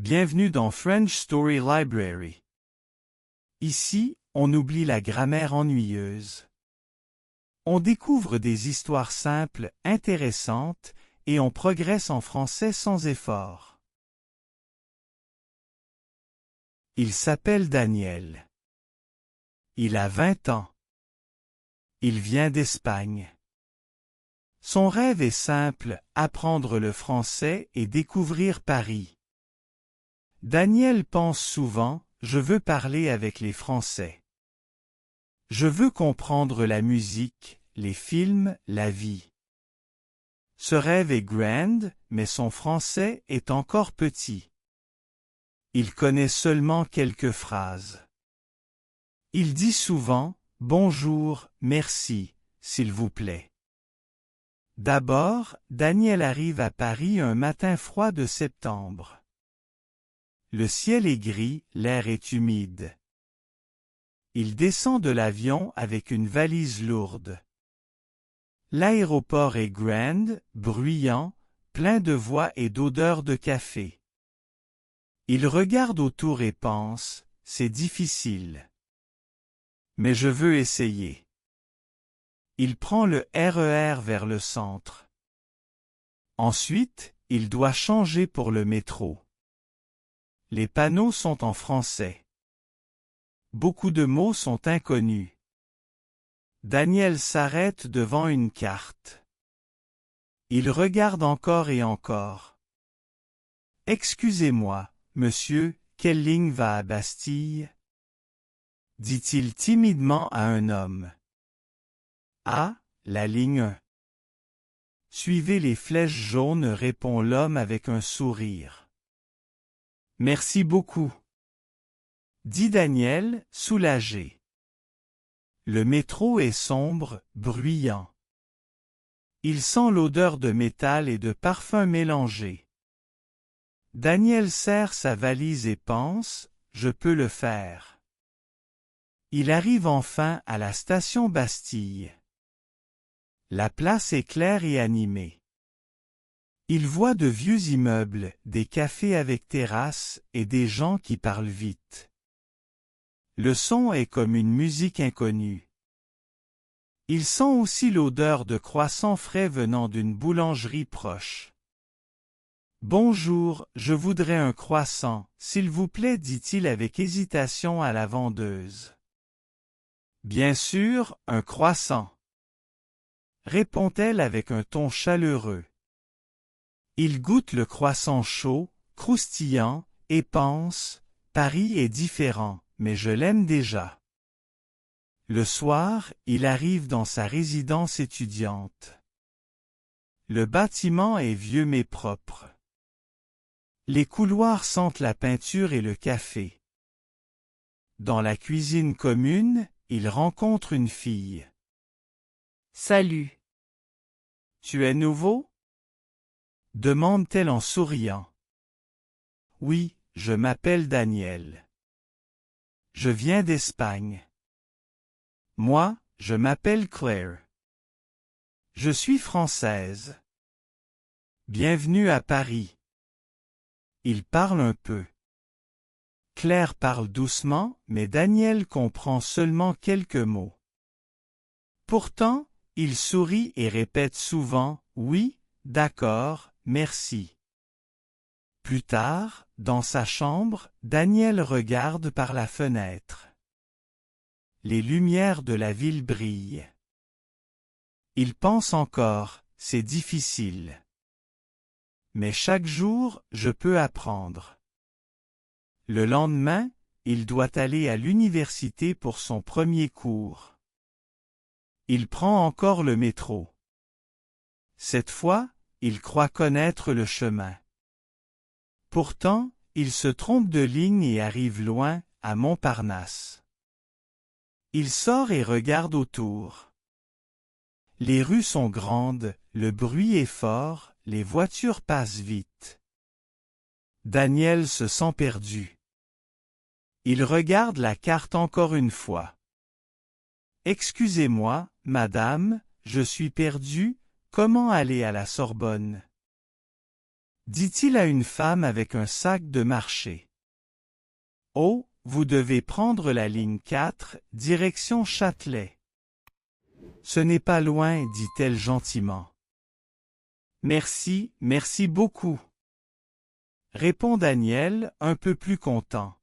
Bienvenue dans French Story Library. Ici, on oublie la grammaire ennuyeuse. On découvre des histoires simples, intéressantes, et on progresse en français sans effort. Il s'appelle Daniel. Il a 20 ans. Il vient d'Espagne. Son rêve est simple, apprendre le français et découvrir Paris. Daniel pense souvent, je veux parler avec les Français. Je veux comprendre la musique, les films, la vie. Ce rêve est grand, mais son français est encore petit. Il connaît seulement quelques phrases. Il dit souvent, bonjour, merci, s'il vous plaît. D'abord, Daniel arrive à Paris un matin froid de septembre. Le ciel est gris, l'air est humide. Il descend de l'avion avec une valise lourde. L'aéroport est grand, bruyant, plein de voix et d'odeurs de café. Il regarde autour et pense, c'est difficile. Mais je veux essayer. Il prend le RER vers le centre. Ensuite, il doit changer pour le métro. Les panneaux sont en français. Beaucoup de mots sont inconnus. Daniel s'arrête devant une carte. Il regarde encore et encore. Excusez-moi, monsieur, quelle ligne va à Bastille? Dit-il timidement à un homme. Ah, la ligne 1. Suivez les flèches jaunes, répond l'homme avec un sourire. Merci beaucoup, dit Daniel, soulagé. Le métro est sombre, bruyant. Il sent l'odeur de métal et de parfums mélangés. Daniel serre sa valise et pense, je peux le faire. Il arrive enfin à la station Bastille. La place est claire et animée. Il voit de vieux immeubles, des cafés avec terrasse et des gens qui parlent vite. Le son est comme une musique inconnue. Il sent aussi l'odeur de croissants frais venant d'une boulangerie proche. Bonjour, je voudrais un croissant, s'il vous plaît, dit-il avec hésitation à la vendeuse. Bien sûr, un croissant, répond-elle avec un ton chaleureux. Il goûte le croissant chaud, croustillant, et pense, Paris est différent, mais je l'aime déjà. Le soir, il arrive dans sa résidence étudiante. Le bâtiment est vieux mais propre. Les couloirs sentent la peinture et le café. Dans la cuisine commune, il rencontre une fille. Salut. Tu es nouveau? Demande-t-elle en souriant. Oui, je m'appelle Daniel. Je viens d'Espagne. Moi, je m'appelle Claire. Je suis française. Bienvenue à Paris. Il parle un peu. Claire parle doucement, mais Daniel comprend seulement quelques mots. Pourtant, il sourit et répète souvent, oui, d'accord, merci. Plus tard, dans sa chambre, Daniel regarde par la fenêtre. Les lumières de la ville brillent. Il pense encore, c'est difficile. Mais chaque jour, je peux apprendre. Le lendemain, il doit aller à l'université pour son premier cours. Il prend encore le métro. Cette fois, il croit connaître le chemin. Pourtant, il se trompe de ligne et arrive loin, à Montparnasse. Il sort et regarde autour. Les rues sont grandes, le bruit est fort, les voitures passent vite. Daniel se sent perdu. Il regarde la carte encore une fois. Excusez-moi, madame, je suis perdu, comment aller à la Sorbonne? dit-il à une femme avec un sac de marché. Oh, vous devez prendre la ligne 4, direction Châtelet. Ce n'est pas loin, dit-elle gentiment. Merci, merci beaucoup, répond Daniel, un peu plus content.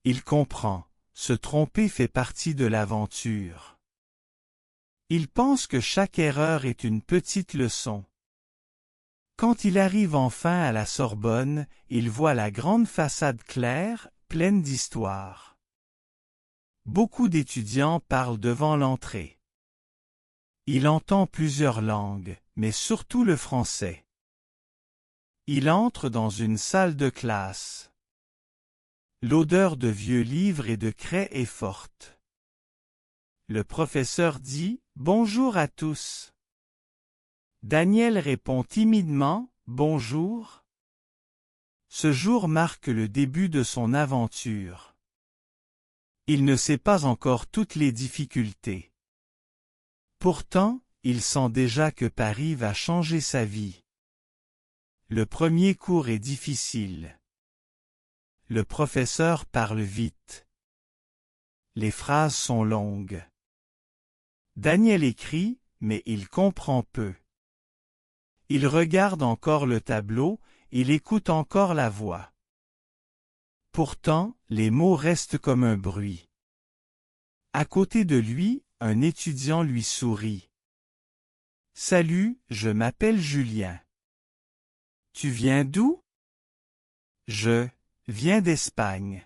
Il comprend, se tromper fait partie de l'aventure. Il pense que chaque erreur est une petite leçon. Quand il arrive enfin à la Sorbonne, il voit la grande façade claire, pleine d'histoire. Beaucoup d'étudiants parlent devant l'entrée. Il entend plusieurs langues, mais surtout le français. Il entre dans une salle de classe. L'odeur de vieux livres et de craie est forte. Le professeur dit « Bonjour à tous ». Daniel répond timidement « Bonjour ». Ce jour marque le début de son aventure. Il ne sait pas encore toutes les difficultés. Pourtant, il sent déjà que Paris va changer sa vie. Le premier cours est difficile. Le professeur parle vite. Les phrases sont longues. Daniel écrit, mais il comprend peu. Il regarde encore le tableau, il écoute encore la voix. Pourtant, les mots restent comme un bruit. À côté de lui, un étudiant lui sourit. « Salut, je m'appelle Julien. »« Tu viens d'où? »« Je viens d'Espagne. »«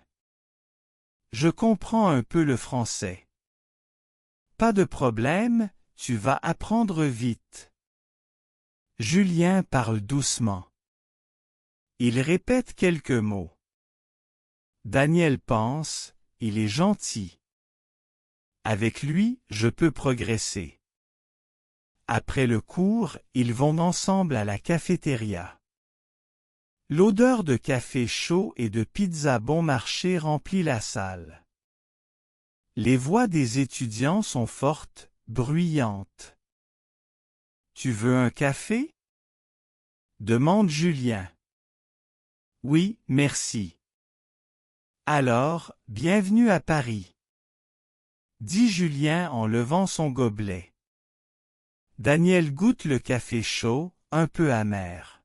Je comprends un peu le français. »« Pas de problème, tu vas apprendre vite. » Julien parle doucement. Il répète quelques mots. Daniel pense, il est gentil. Avec lui, je peux progresser. Après le cours, ils vont ensemble à la cafétéria. L'odeur de café chaud et de pizza bon marché remplit la salle. Les voix des étudiants sont fortes, bruyantes. « Tu veux un café? » demande Julien. « Oui, merci. »« Alors, bienvenue à Paris, » dit Julien en levant son gobelet. Daniel goûte le café chaud, un peu amer.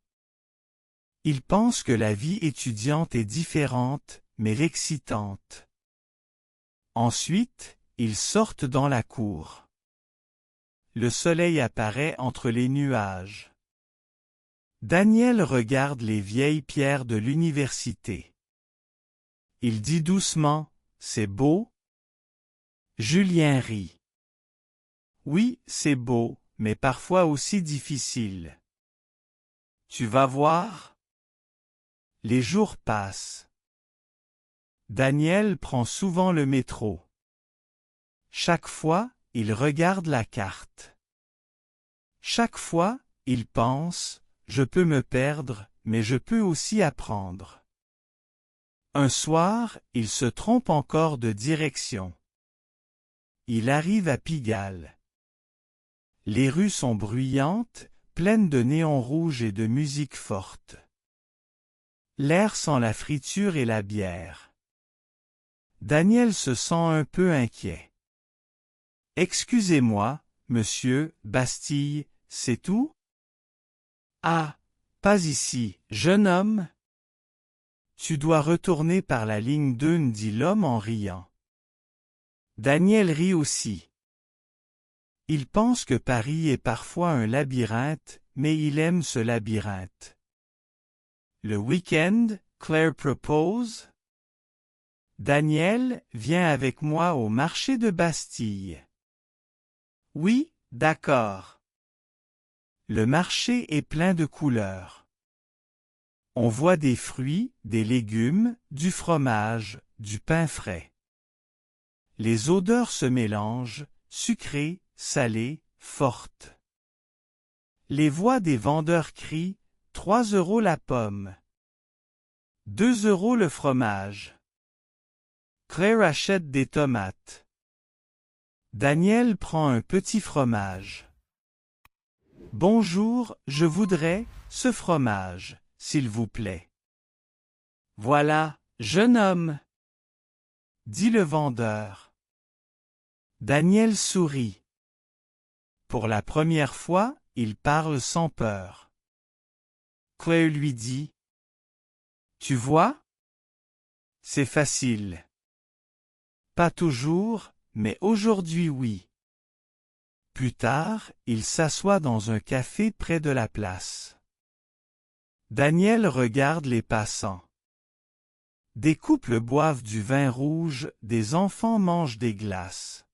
Il pense que la vie étudiante est différente, mais excitante. Ensuite, ils sortent dans la cour. Le soleil apparaît entre les nuages. Daniel regarde les vieilles pierres de l'université. Il dit doucement, « C'est beau ?» Julien rit. « Oui, c'est beau, mais parfois aussi difficile. Tu vas voir. » Les jours passent. Daniel prend souvent le métro. Chaque fois, il regarde la carte. Chaque fois, il pense, je peux me perdre, mais je peux aussi apprendre. Un soir, il se trompe encore de direction. Il arrive à Pigalle. Les rues sont bruyantes, pleines de néons rouges et de musique forte. L'air sent la friture et la bière. Daniel se sent un peu inquiet. « Excusez-moi, monsieur, Bastille, c'est tout? »« Ah, pas ici, jeune homme. »« Tu dois retourner par la ligne 2, dit l'homme en riant. Daniel rit aussi. Il pense que Paris est parfois un labyrinthe, mais il aime ce labyrinthe. Le week-end, Claire propose. Daniel, viens avec moi au marché de Bastille. Oui, d'accord. Le marché est plein de couleurs. On voit des fruits, des légumes, du fromage, du pain frais. Les odeurs se mélangent, sucrées, salées, fortes. Les voix des vendeurs crient « 3 € la pomme ». 2 € le fromage. Claire achète des tomates. Daniel prend un petit fromage. Bonjour, je voudrais ce fromage, s'il vous plaît. Voilà, jeune homme, dit le vendeur. Daniel sourit. Pour la première fois, il parle sans peur. Queu lui dit: Tu vois? C'est facile. Pas toujours, mais aujourd'hui oui. Plus tard, il s'assoit dans un café près de la place. Daniel regarde les passants. Des couples boivent du vin rouge, des enfants mangent des glaces.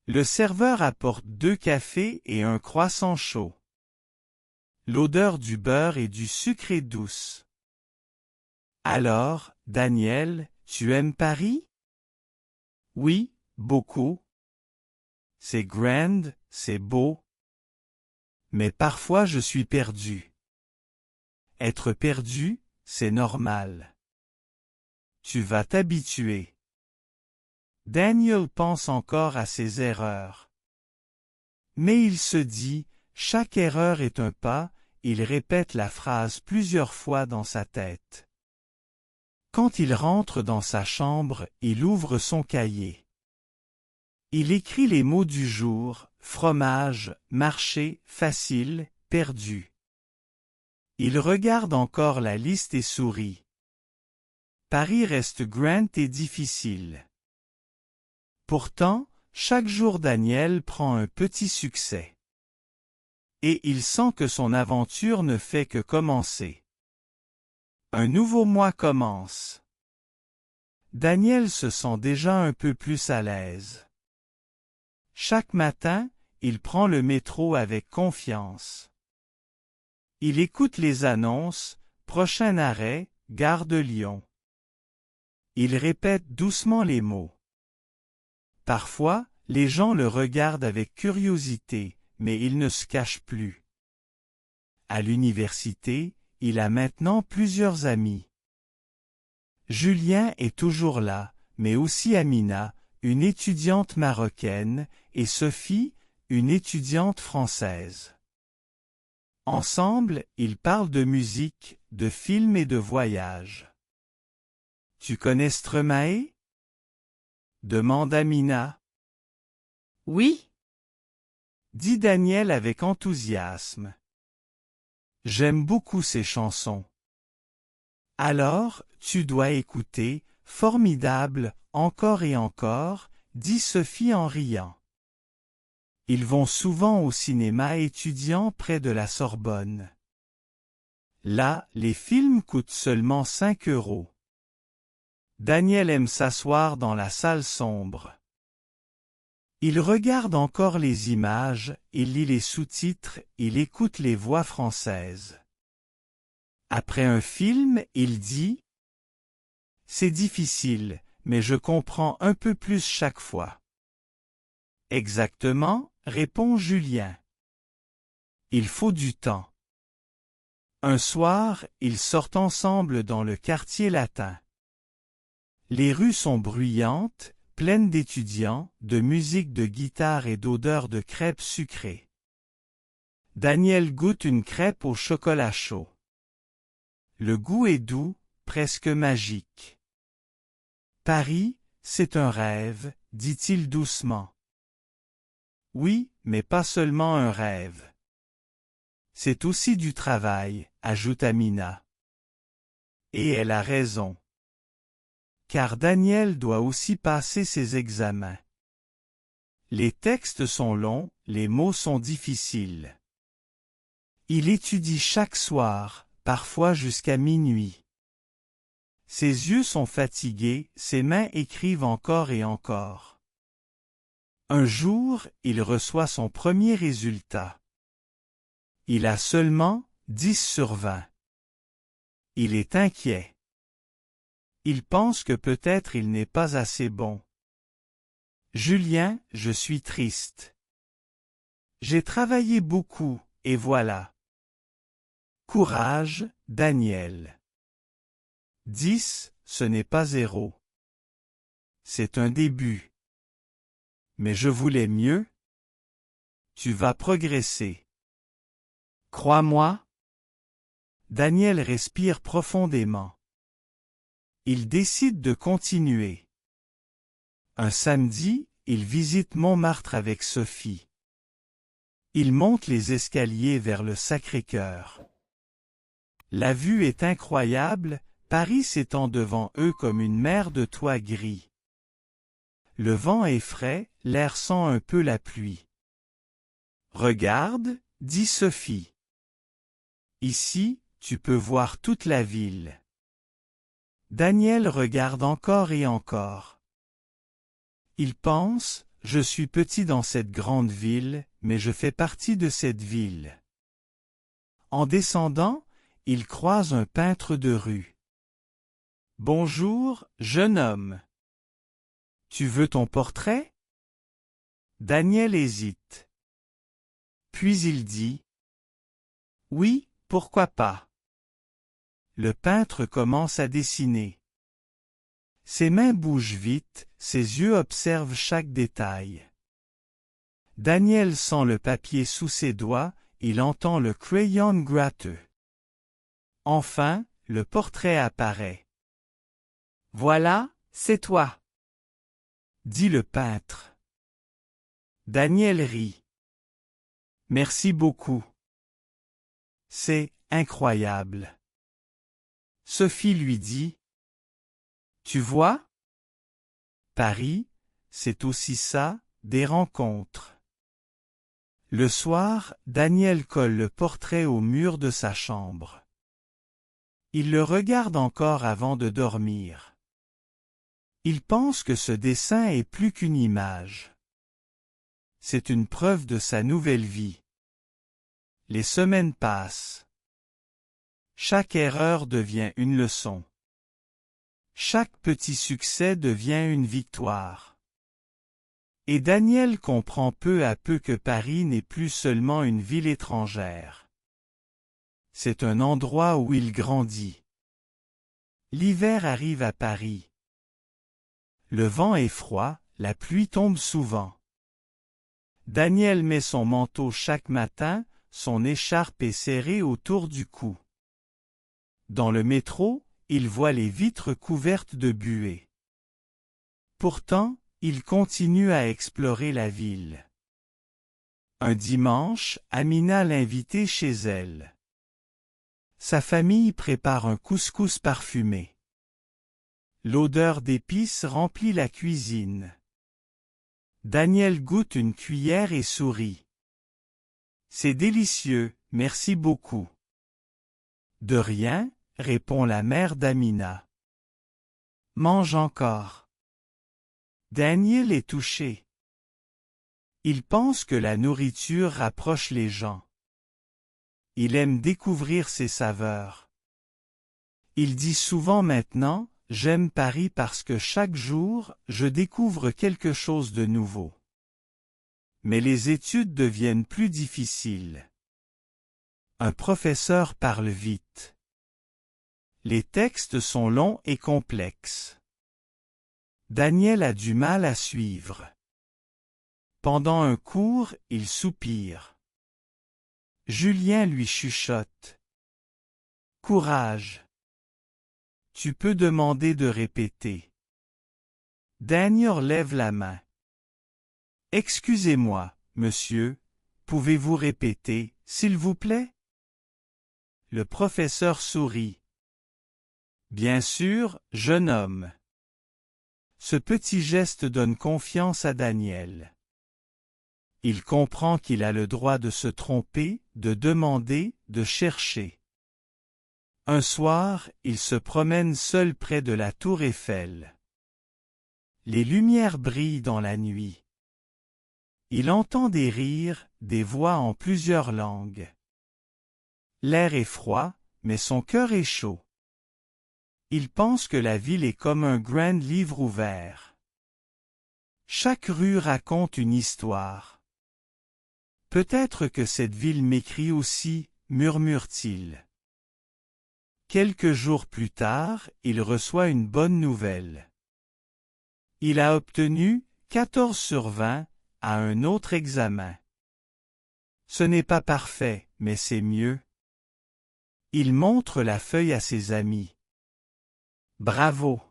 Le serveur apporte 2 cafés et un croissant chaud. L'odeur du beurre et du sucre est douce. Alors, Daniel, tu aimes Paris? Oui, beaucoup. C'est grand, c'est beau. Mais parfois je suis perdu. Être perdu, c'est normal. Tu vas t'habituer. Daniel pense encore à ses erreurs. Mais il se dit, chaque erreur est un pas, il répète la phrase plusieurs fois dans sa tête. Quand il rentre dans sa chambre, il ouvre son cahier. Il écrit les mots du jour, fromage, marché, facile, perdu. Il regarde encore la liste et sourit. Paris reste grand et difficile. Pourtant, chaque jour Daniel prend un petit succès. Et il sent que son aventure ne fait que commencer. Un nouveau mois commence. Daniel se sent déjà un peu plus à l'aise. Chaque matin, il prend le métro avec confiance. Il écoute les annonces, prochain arrêt, gare de Lyon. Il répète doucement les mots. Parfois, les gens le regardent avec curiosité, mais il ne se cache plus. À l'université, il a maintenant plusieurs amis. Julien est toujours là, mais aussi Amina, une étudiante marocaine, et Sophie, une étudiante française. Ensemble, ils parlent de musique, de films et de voyages. Tu connais Stromae? Demande Amina. Oui, Dit Daniel avec enthousiasme. J'aime beaucoup ces chansons. Alors, tu dois écouter, formidable, encore et encore, dit Sophie en riant. Ils vont souvent au cinéma étudiant près de la Sorbonne. Là, les films coûtent seulement 5 €. Daniel aime s'asseoir dans la salle sombre. Il regarde encore les images, il lit les sous-titres, il écoute les voix françaises. Après un film, il dit: « C'est difficile, mais je comprends un peu plus chaque fois. » Exactement, répond Julien. Il faut du temps. Un soir, ils sortent ensemble dans le quartier latin. Les rues sont bruyantes, pleines d'étudiants, de musique de guitare et d'odeurs de crêpes sucrées. Daniel goûte une crêpe au chocolat chaud. Le goût est doux, presque magique. Paris, c'est un rêve, dit-il doucement. Oui, mais pas seulement un rêve. C'est aussi du travail, ajoute Amina. Et elle a raison. Car Daniel doit aussi passer ses examens. Les textes sont longs, les mots sont difficiles. Il étudie chaque soir, parfois jusqu'à minuit. Ses yeux sont fatigués, ses mains écrivent encore et encore. Un jour, il reçoit son premier résultat. Il a seulement 10 sur 20. Il est inquiet. Il pense que peut-être il n'est pas assez bon. Julien, je suis triste. J'ai travaillé beaucoup, et voilà. Courage, Daniel. 10, ce n'est pas 0. C'est un début. Mais je voulais mieux. Tu vas progresser. Crois-moi. Daniel respire profondément. Il décide de continuer. Un samedi, il visite Montmartre avec Sophie. Il monte les escaliers vers le Sacré-Cœur. La vue est incroyable, Paris s'étend devant eux comme une mer de toits gris. Le vent est frais, l'air sent un peu la pluie. « Regarde, » dit Sophie. « Ici, tu peux voir toute la ville. » Daniel regarde encore et encore. Il pense, « Je suis petit dans cette grande ville, mais je fais partie de cette ville. » En descendant, il croise un peintre de rue. « Bonjour, jeune homme. Tu veux ton portrait? » Daniel hésite. Puis il dit « Oui, pourquoi pas ?» Le peintre commence à dessiner. Ses mains bougent vite, ses yeux observent chaque détail. Daniel sent le papier sous ses doigts, il entend le crayon gratteux. Enfin, le portrait apparaît. « Voilà, c'est toi. » dit le peintre. Daniel rit. « Merci beaucoup. C'est incroyable. » Sophie lui dit « Tu vois? Paris, c'est aussi ça, des rencontres. » Le soir, Daniel colle le portrait au mur de sa chambre. Il le regarde encore avant de dormir. Il pense que ce dessin est plus qu'une image. C'est une preuve de sa nouvelle vie. Les semaines passent. Chaque erreur devient une leçon. Chaque petit succès devient une victoire. Et Daniel comprend peu à peu que Paris n'est plus seulement une ville étrangère. C'est un endroit où il grandit. L'hiver arrive à Paris. Le vent est froid, la pluie tombe souvent. Daniel met son manteau chaque matin, son écharpe est serrée autour du cou. Dans le métro, il voit les vitres couvertes de buée. Pourtant, il continue à explorer la ville. Un dimanche, Amina l'invite chez elle. Sa famille prépare un couscous parfumé. L'odeur d'épices remplit la cuisine. Daniel goûte une cuillère et sourit. « C'est délicieux, merci beaucoup. »« De rien, » répond la mère d'Amina. « Mange encore. » Daniel est touché. Il pense que la nourriture rapproche les gens. Il aime découvrir ses saveurs. Il dit souvent maintenant, « J'aime Paris parce que chaque jour, je découvre quelque chose de nouveau. » Mais les études deviennent plus difficiles. Un professeur parle vite. Les textes sont longs et complexes. Daniel a du mal à suivre. Pendant un cours, il soupire. Julien lui chuchote. « Courage. Tu peux demander de répéter. » Daniel lève la main. « Excusez-moi, monsieur, pouvez-vous répéter, s'il vous plaît? » Le professeur sourit. « Bien sûr, jeune homme. » Ce petit geste donne confiance à Daniel. Il comprend qu'il a le droit de se tromper, de demander, de chercher. Un soir, il se promène seul près de la tour Eiffel. Les lumières brillent dans la nuit. Il entend des rires, des voix en plusieurs langues. L'air est froid, mais son cœur est chaud. Il pense que la ville est comme un grand livre ouvert. Chaque rue raconte une histoire. Peut-être que cette ville m'écrit aussi, murmure-t-il. Quelques jours plus tard, il reçoit une bonne nouvelle. Il a obtenu 14 sur 20 à un autre examen. Ce n'est pas parfait, mais c'est mieux. Il montre la feuille à ses amis. Bravo,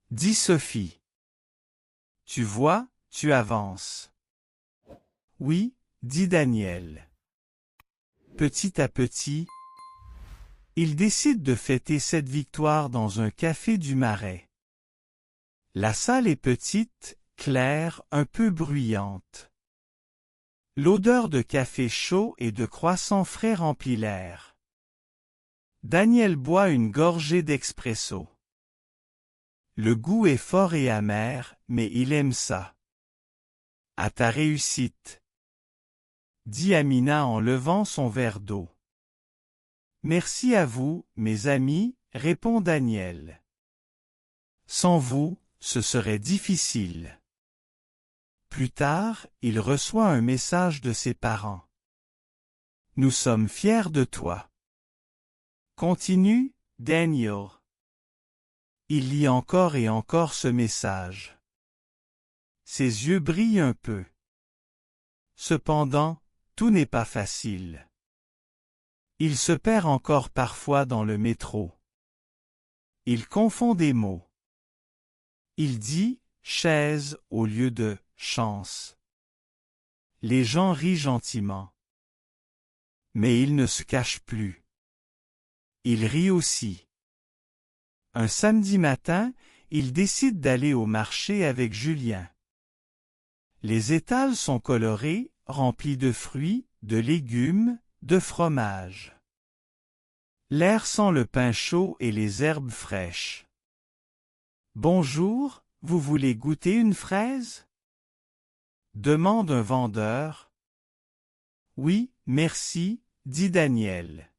dit Sophie. Tu vois, tu avances. Oui, dit Daniel. Petit à petit, il décide de fêter cette victoire dans un café du Marais. La salle est petite, claire, un peu bruyante. L'odeur de café chaud et de croissants frais remplit l'air. Daniel boit une gorgée d'expresso. Le goût est fort et amer, mais il aime ça. À ta réussite, dit Amina en levant son verre d'eau. Merci à vous, mes amis, répond Daniel. Sans vous, ce serait difficile. Plus tard, il reçoit un message de ses parents. Nous sommes fiers de toi. Continue, Daniel. Il lit encore et encore ce message. Ses yeux brillent un peu. Cependant, tout n'est pas facile. Il se perd encore parfois dans le métro. Il confond des mots. Il dit « chaise » au lieu de « chance ». Les gens rient gentiment. Mais il ne se cache plus. Il rit aussi. Un samedi matin, il décide d'aller au marché avec Julien. Les étals sont colorés, remplis de fruits, de légumes, de fromage. L'air sent le pain chaud et les herbes fraîches. Bonjour, vous voulez goûter une fraise? Demande un vendeur. Oui, merci, dit Daniel.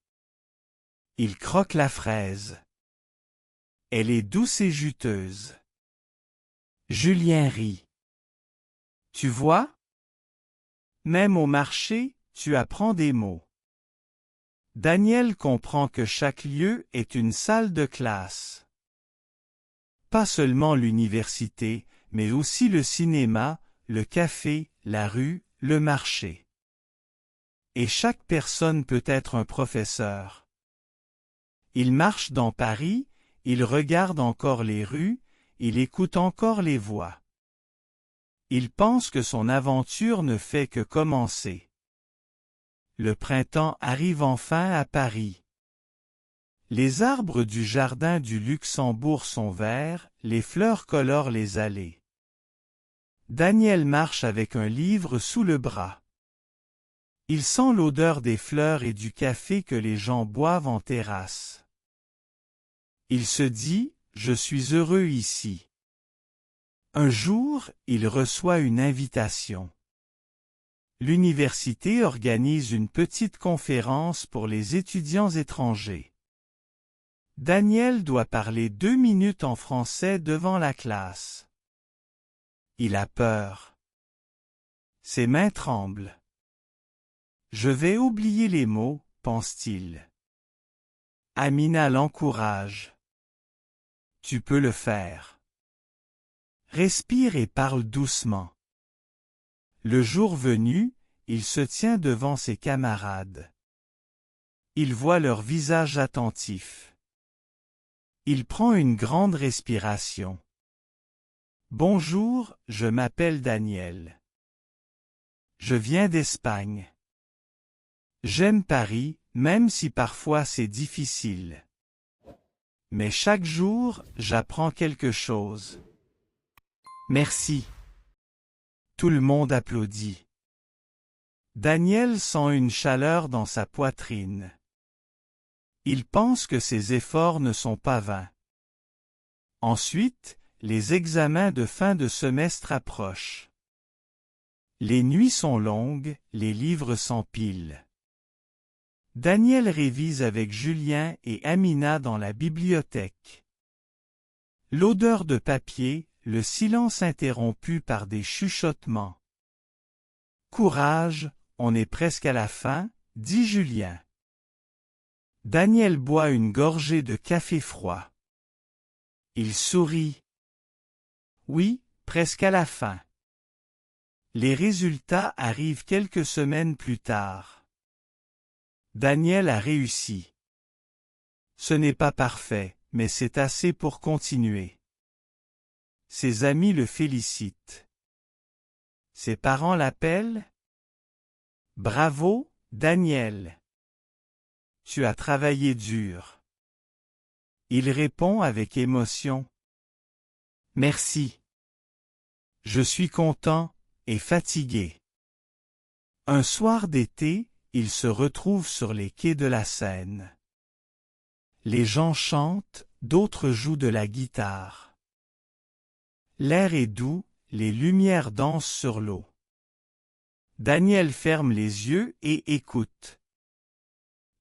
Il croque la fraise. Elle est douce et juteuse. Julien rit. Tu vois? Même au marché, tu apprends des mots. Daniel comprend que chaque lieu est une salle de classe. Pas seulement l'université, mais aussi le cinéma, le café, la rue, le marché. Et chaque personne peut être un professeur. Il marche dans Paris, il regarde encore les rues, il écoute encore les voix. Il pense que son aventure ne fait que commencer. Le printemps arrive enfin à Paris. Les arbres du jardin du Luxembourg sont verts, les fleurs colorent les allées. Daniel marche avec un livre sous le bras. Il sent l'odeur des fleurs et du café que les gens boivent en terrasse. Il se dit « Je suis heureux ici ». Un jour, il reçoit une invitation. L'université organise une petite conférence pour les étudiants étrangers. Daniel doit parler 2 minutes en français devant la classe. Il a peur. Ses mains tremblent. Je vais oublier les mots, pense-t-il. Amina l'encourage. Tu peux le faire. Respire et parle doucement. Le jour venu, il se tient devant ses camarades. Il voit leur visage attentif. Il prend une grande respiration. Bonjour, je m'appelle Daniel. Je viens d'Espagne. J'aime Paris, même si parfois c'est difficile. Mais chaque jour, j'apprends quelque chose. Merci. Tout le monde applaudit. Daniel sent une chaleur dans sa poitrine. Il pense que ses efforts ne sont pas vains. Ensuite, les examens de fin de semestre approchent. Les nuits sont longues, les livres s'empilent. Daniel révise avec Julien et Amina dans la bibliothèque. L'odeur de papier, le silence interrompu par des chuchotements. Courage, on est presque à la fin, dit Julien. Daniel boit une gorgée de café froid. Il sourit. Oui, presque à la fin. Les résultats arrivent quelques semaines plus tard. Daniel a réussi. Ce n'est pas parfait, mais c'est assez pour continuer. Ses amis le félicitent. Ses parents l'appellent. Bravo, Daniel. Tu as travaillé dur. Il répond avec émotion. Merci. Je suis content et fatigué. Un soir d'été, il se retrouve sur les quais de la Seine. Les gens chantent, d'autres jouent de la guitare. L'air est doux, les lumières dansent sur l'eau. Daniel ferme les yeux et écoute.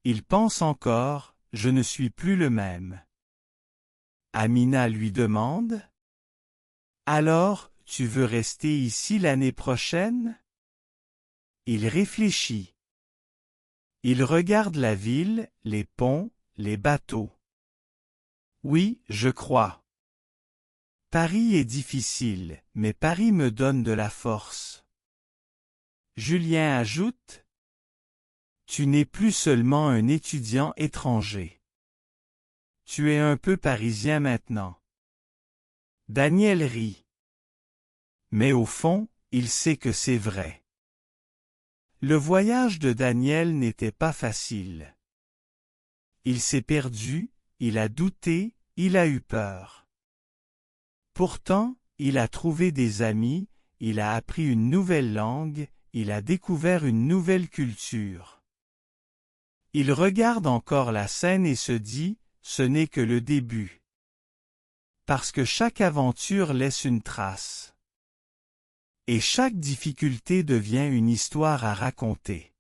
Il pense encore, je ne suis plus le même. Amina lui demande. Alors, tu veux rester ici l'année prochaine? Il réfléchit. Il regarde la ville, les ponts, les bateaux. Oui, je crois. Paris est difficile, mais Paris me donne de la force. Julien ajoute. Tu n'es plus seulement un étudiant étranger. Tu es un peu parisien maintenant. Daniel rit. Mais au fond, il sait que c'est vrai. Le voyage de Daniel n'était pas facile. Il s'est perdu, il a douté, il a eu peur. Pourtant, il a trouvé des amis, il a appris une nouvelle langue, il a découvert une nouvelle culture. Il regarde encore la Seine et se dit, ce n'est que le début. Parce que chaque aventure laisse une trace. Et chaque difficulté devient une histoire à raconter.